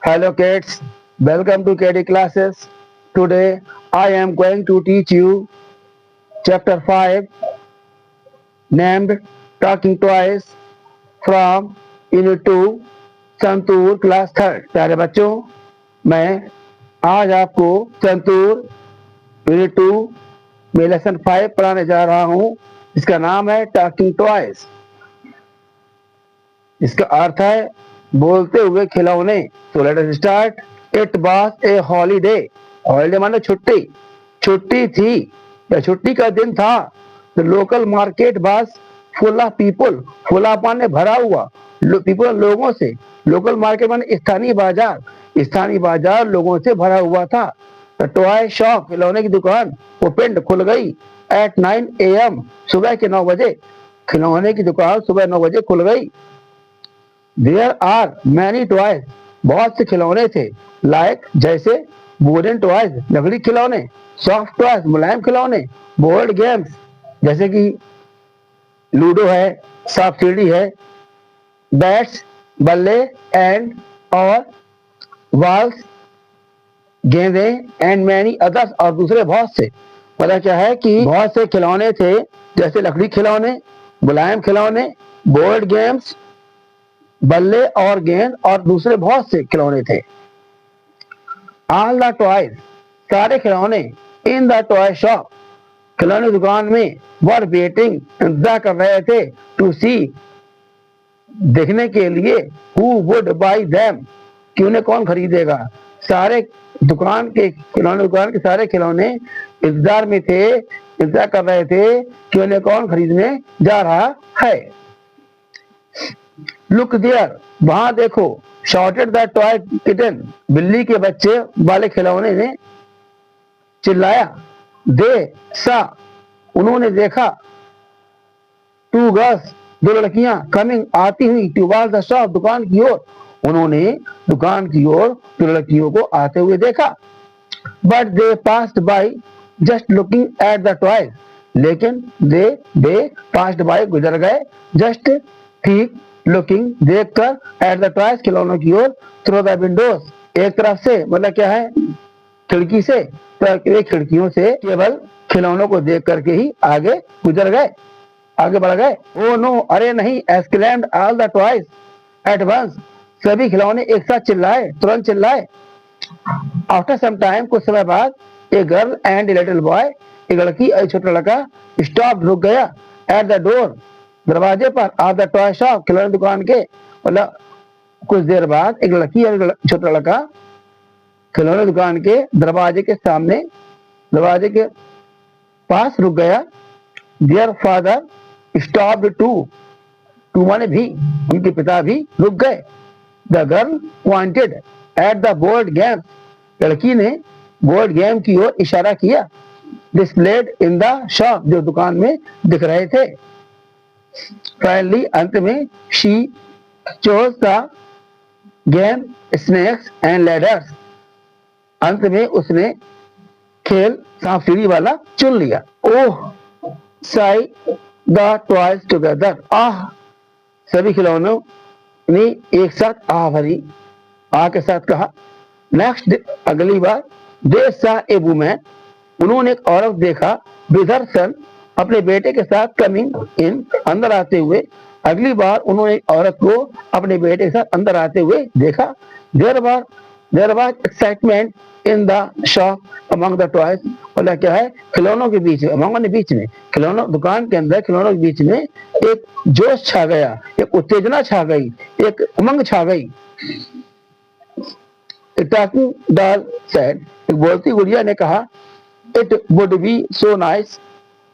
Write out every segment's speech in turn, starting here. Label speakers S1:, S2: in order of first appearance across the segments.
S1: Hello kids, welcome to KD classes. Today I am going to teach you chapter 5 named Talking Toys from Unit 2 santoor class third. प्यारे बच्चों, मैं आज आपको santoor unit 2 में lesson 5 पढ़ाने जा रहा हूँ। इसका नाम है टॉकिंग टॉयज। इसका अर्थ है बोलते हुए खिलौने। तो let us start. It was a holiday. Holiday माने छुट्टी। छुट्टी थी या छुट्टी का दिन था। The local market was full of people. Full of माने भरा हुआ, पीपल लोगों से। लोकल मार्केट माने स्थानीय बाजार। स्थानीय बाजार लोगों से भरा हुआ था। द टॉय शॉप खिलौने की दुकान ओपन खुल गई एट 9 AM सुबह के 9 बजे। खिलौने की दुकान सुबह 9 बजे खुल गई। There are many toys. बहुत से खिलौने थे। लाइक जैसे वुडन टॉयज लकड़ी खिलौने, सॉफ्ट टॉयज मुलायम खिलौने, बोर्ड गेम्स जैसे कि लूडो है, सांप सीढ़ी है, बैट्स बल्ले एंड और वॉल्स गेंदे एंड मैनी अदर्स और दूसरे बहुत से। पता क्या है कि बहुत से खिलौने थे जैसे लकड़ी खिलौने, मुलायम खिलौने, बोर्ड गेम्स बल्ले और गेंद और दूसरे बहुत से खिलौने थे। ऑल द टॉयज सारे खिलौने इन द टॉय शॉप खिलौने दुकान में वर वेटिंग इंतजार कर रहे थे टू सी देखने के लिए हु वुड बाई देम कि उन्हें कौन खरीदेगा। सारे दुकान के सारे खिलौने इंतजार में थे, इंतजार कर रहे थे कि उन्हें कौन खरीदने जा रहा है। लुक देयर वहां देखो। शॉटेड द टॉय किटन बिल्ली के बच्चे वाले खिलौने ने चिल्लाया। दे सा उन्होंने देखा। टू गर्ल्स दो लड़कियां कमिंग आती हुई टुवर्ड्स द शॉप दुकान की ओर। उन्होंने दुकान की ओर दो लड़कियों को आते हुए देखा। But they passed by just looking at the toys लेकिन दे पास्ड बाय गुजर गए जस्ट ठीक लुकिंग देखकर एट द टॉयज खिलौनों की ओर थ्रू द विंडोज एक तरफ से मतलब क्या है खिड़की से, तो खिड़कियों से केवल खिलौनों को देख करके ही आगे गुजर गए, आगे बढ़ गए। ओ नो अरे नहीं exclaimed all the toys at once सभी खिलौने एक साथ चिल्लाए, तुरंत चिल्लाए। आफ्टर सम टाइम कुछ समय बाद a girl and a little boy एक लड़की और छोटा लड़का स्टॉप रुक गया एट द डोर दरवाजे पर ऑफ द टॉय शॉप खिलौने दुकान के। मतलब कुछ देर बाद एक लड़की और छोटा लड़का खिलौने दुकान के दरवाजे के सामने, दरवाजे के पास रुक गया। देयर फादर स्टॉप्ड टू माने भी, उनके पिता भी रुक गए। The girl pointed at the board game लड़की ने बोर्ड गेम की ओर इशारा किया। डिस्प्लेड इन द शॉप जो दुकान में दिख रहे थे। फाइनली अंत में she chose the game snakes and ladders अंत में उसने खेल सांप सीढ़ी वाला चुन लिया। ओह साई द टॉयज टुगेदर आह सभी खिलौनों ने एक साथ आह भरी, आह के साथ कहा। नेक्स्ट अगली बार दे सा ए वुमन उन्होंने एक औरत देखा विद हर सन अपने बेटे के साथ कमिंग इन अंदर आते हुए। अगली बार उन्होंने एक औरत को अपने बेटे के साथ अंदर आते हुए देखा। There was excitement in the shop among the toys मतलब क्या है खिलौनों के बीच में, अमंग बीच में, खिलौनों दुकान के अंदर खिलौनों के बीच में एक जोश छा गया, एक उत्तेजना छा गई, एक उमंग छा गई। टॉकिंग डॉल सेड एक बोलती गुड़िया ने कहा it would be so nice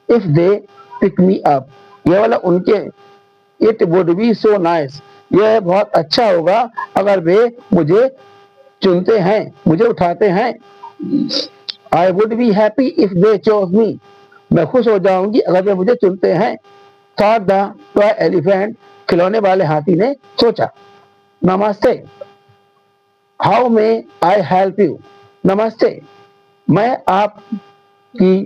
S1: if they pick me up यह वाला उनके it would be so nice यह बहुत अच्छा होगा अगर वे मुझे चुनते हैं, मुझे उठाते हैं। I would be happy if they chose मी मैं खुश हो जाऊंगी अगर वे मुझे चुनते हैं। थॉट द टॉय एलिफेंट खिलौने वाले हाथी ने सोचा। नमस्ते how may I help you नमस्ते मैं आपकी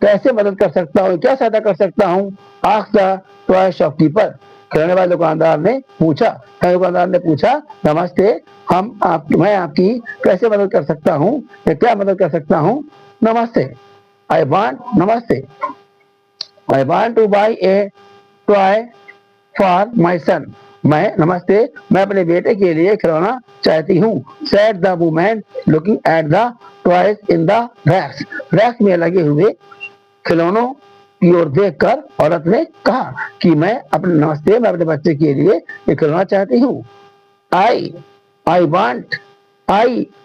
S1: कैसे मदद कर सकता हूँ, क्या सहायता कर सकता हूँ। आस्क द टॉय शॉपकीपर खिलौने वाले दुकानदार ने पूछा। दुकानदार ने पूछा, नमस्ते, मैं आपकी कैसे मदद कर सकता हूँ, मैं क्या मदद कर सकता हूँ? नमस्ते, नमस्ते, I want to buy a toy for my son. मैं अपने बेटे के लिए खिलौना चाहती हूँ। Said the woman looking at the toys in the racks. Racks में लगे हुए खिलौनों की ओर देखकर औरत ने कहा कि मैं अपने बच्चे के लिए एक खिलौना चाहती हूँ।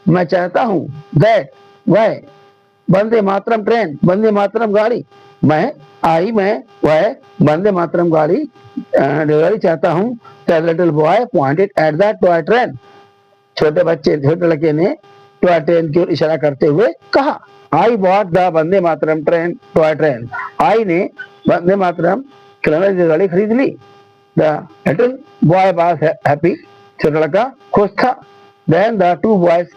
S1: मैं चाहता हूँ। दैट, वह, वंदे मातरम ट्रेन, वंदे मातरम गाड़ी। मैं वंदे मातरम गाड़ी चाहता हूँ। The little boy pointed at the toy train. छोटे लड़के ने टॉय ट्रेन की ओर इशारा करते हुए कहा। I bought the Vande Mataram train toy train. आई ने वंदे मातरम खिलौने की गाड़ी खरीद ली। The little boy was happy. छोटा लड़का खुश था। Then the two girls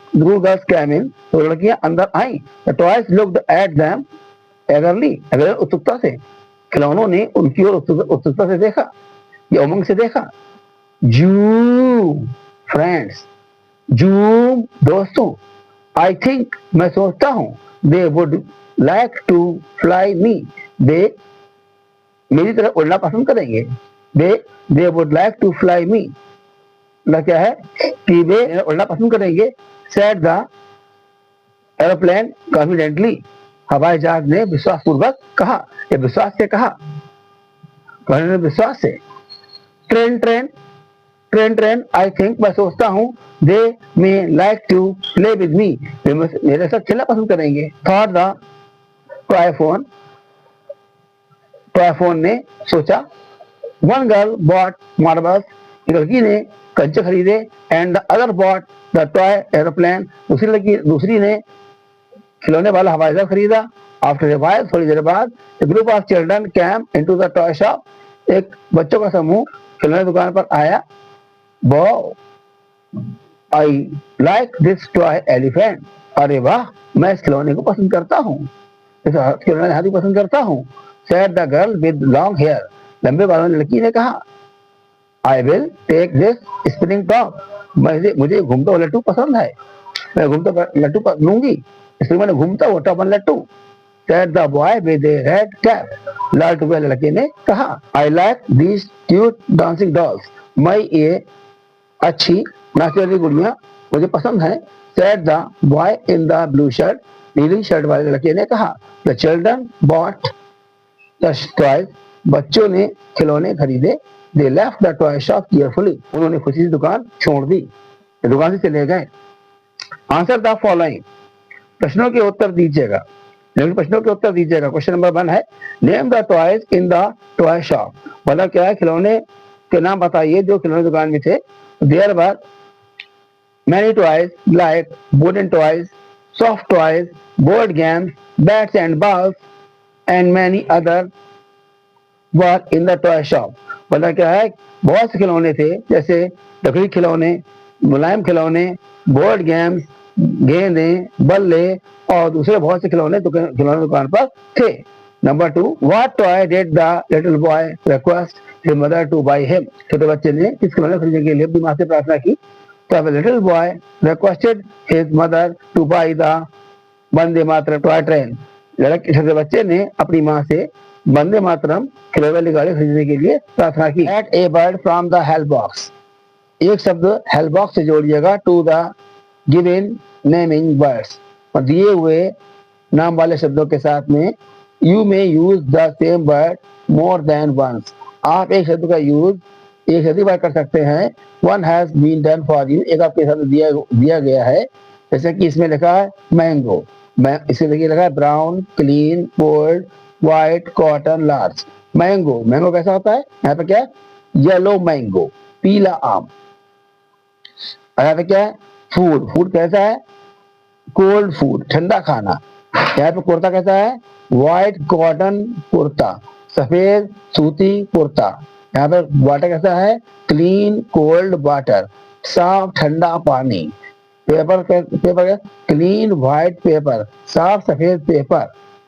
S1: came in. तो लड़कियां अंदर आई। The toys looked at them eagerly, उत्सुकता से। खिलौनों ने उनकी ओर उत्सुकता से देखा या उमंग से देखा। Zoom, friends, Zoom, दोस्तों। I think, मैं सोचता हूँ। They would like to fly me. वे मेरी तरह उड़ना पसंद करेंगे। They would like to fly me. क्या है कि वे उड़ना पसंद करेंगे। Said the aeroplane confidently. हवाई जहाज ने विश्वासपूर्वक कहा, या विश्वास से कहा, विश्वास से। ट्रेन, आई थिंक, मैं सोचता हूँ। They may like to play with me. मेरे साथ खेलना पसंद करेंगे। थॉट द टॉय ने सोचा। One girl bought marbles. लड़की ने कंचे खरीदे। And the other bought the toy aeroplane. दूसरी ने खिलौने वाला हवाई जहाज खरीदा। आफ्टर ए व्हाइल, थोड़ी देर बाद, group of children came into the toy shop. एक बच्चों का समूह खिलौने दुकान पर आया। Wow, I like this toy elephant. अरे वाह, मैं इस खिलौने को पसंद करता हूँ, इस खिलौने हाथी पसंद करता हूँ। Said the girl with long hair. लंबे बालों वाली लड़की ने कहा। I will take this spinning top. मुझे घूमता हुआ लट्टू पसंद है, मैं घूमता लट्टू लूंगी, इसलिए मैंने घूमता हुआ टॉप लट्टू। Said the boy with a red cap. लाल टोपी वाले लड़के ने कहा। I like these cute dancing dolls. मैं ये अच्छी नाचने वाली गुड़ियां मुझे पसंद है। Said the boy in the blue shirt. नीली शर्ट वाले लड़के ने कहा। The children bought the toys. बच्चों ने खिलौने खरीदे। They left the toy shop carefully. उन्होंने खुशी से दुकान छोड़ दी, दुकान से चले गए। Answer the following. प्रश्नों के उत्तर दीजिएगा। क्वेश्चन नंबर 1 है, name the toys in the toy shop. मतलब क्या है, खिलौने के नाम बताइए जो खिलौने दुकान में थे। There were many toys like wooden toys, soft toys, board games, bats and balls and many other were in the toy shop. मतलब क्या है, बहुत से खिलौने थे, जैसे लकड़ी खिलौने, मुलायम खिलौने, बोर्ड गेम्स, गेंदे, बल्ले और दूसरे बहुत से खिलौने दुकान पर थे। Number 2, what toy did the little boy request his mother to buy him. छोटे बच्चे ने किस खिलौने खरीदने के लिए अपनी माँ से प्रार्थना की? तो little boy requested his mother to buy the Vande Mataram toy train. छोटे बच्चे ने अपनी माँ से वंदे मातरम खिलौने वाली गाड़ी खरीदने के लिए प्रार्थना की। Add a word from the help box. एक शब्द हेल्प बॉक्स से जोड़िएगा to the given naming words. और दिए हुए नाम वाले शब्दों के साथ में you may use the same word more than once. आप एक शब्द का यूज एक अधिक बार कर सकते हैं। One has been done for you, एक आपके साथ दिया गया है। जैसे कि इसमें लिखा है मैंगो, इसमें देखिए लिखा है brown, clean, cold, white, cotton, large. Mango कैसा होता है? यहाँ पे क्या है? येलो मैंगो, पीला आम। यहाँ पे क्या है? फूड कैसा है? कोल्ड फूड, ठंडा खाना। यहाँ पे कुर्ता कैसा है? व्हाइट कॉटन कुर्ता, सफेद सूती कुर्ता। यहाँ पे वाटर कैसा है? क्लीन कोल्ड वाटर, साफ ठंडा पानी। पेपर क्लीन व्हाइट पेपर, साफ सफेद पेपर।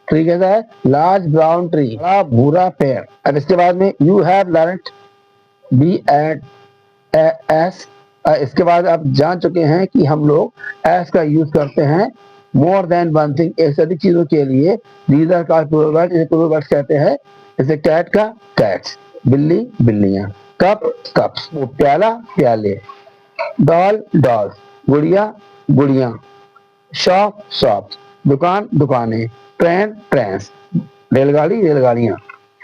S1: ट्री कैसा है? लार्ज ब्राउन ट्री, बड़ा भूरा पेड़। अब इसके बाद में you have learned be at as. इसके बाद आप जान चुके हैं कि हम लोग एस का यूज करते हैं मोर देन वन थिंग, एक से अधिक चीजों के लिए। These are called plural words, इसे प्लूरल वर्ड्स कहते हैं। जैसे कैट का कैट्स, बिल्ली बिल्लियां, कप कप्स, प्याला प्याले, डॉल डॉल्स, गुड़िया गुड़ियां, शॉप शॉप्स, दुकान दुकानें, ट्रेन ट्रेन्स, रेलगाड़ी रेलगाड़ियां।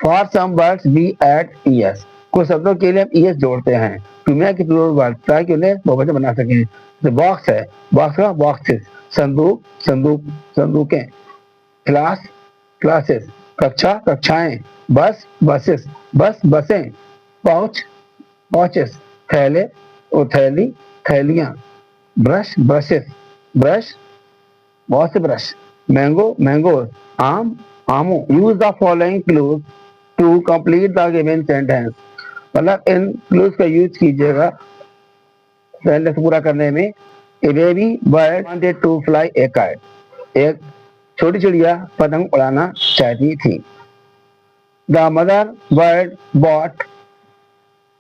S1: For some words we add ES, कुछ शब्दों के लिए हम ईएस जोड़ते हैं टू मेक प्लूरल वर्ड, ताकि उन्हें बहुवचन बना सकें। जैसे बॉक्स है, बॉक्स का बॉक्सेस, संदूक संदूक संदूकें, क्लास क्लासेस, कक्षा कक्षाएं, बस बसेस बस बसें, पाउच पॉचेस, थैले और थैली थैलियां, ब्रश ब्रशेस ब्रश, बहुत से ब्रश, मैंगो मैंगोज, आम आमों। Use the following clues to complete the given sentence, मतलब इन क्लूज का यूज कीजिएगा सेंटेंस पूरा करने में। A baby bird wanted to fly a kite, एक छोटी चिड़िया पतंग उड़ाना चाहती थी। The mother bird bought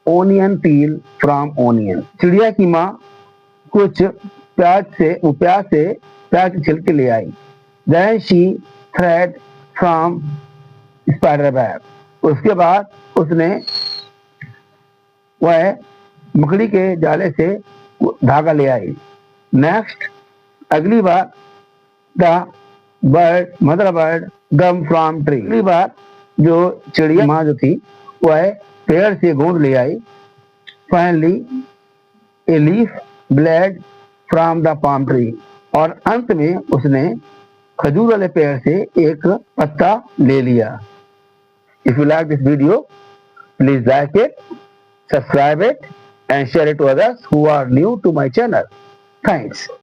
S1: onion peel from onion, चिड़िया की माँ कुछ प्याज से प्याज के छिलके ले आई। Then she thread from spider web, उसके बाद उसने वह मकड़ी के जाले से धागा ले आई। नेक्स्ट, अगली बार, the bird mother bird gum from tree, अगली बार जो चिड़िया माँ जो थी वह पेड़ से गोंद ले आई। Finally a leaf blade from the palm tree, और अंत में उसने खजूर वाले पेड़ से एक पत्ता ले लिया। If you like this video, please like it, subscribe it and share it to others who are new to my channel. Thanks.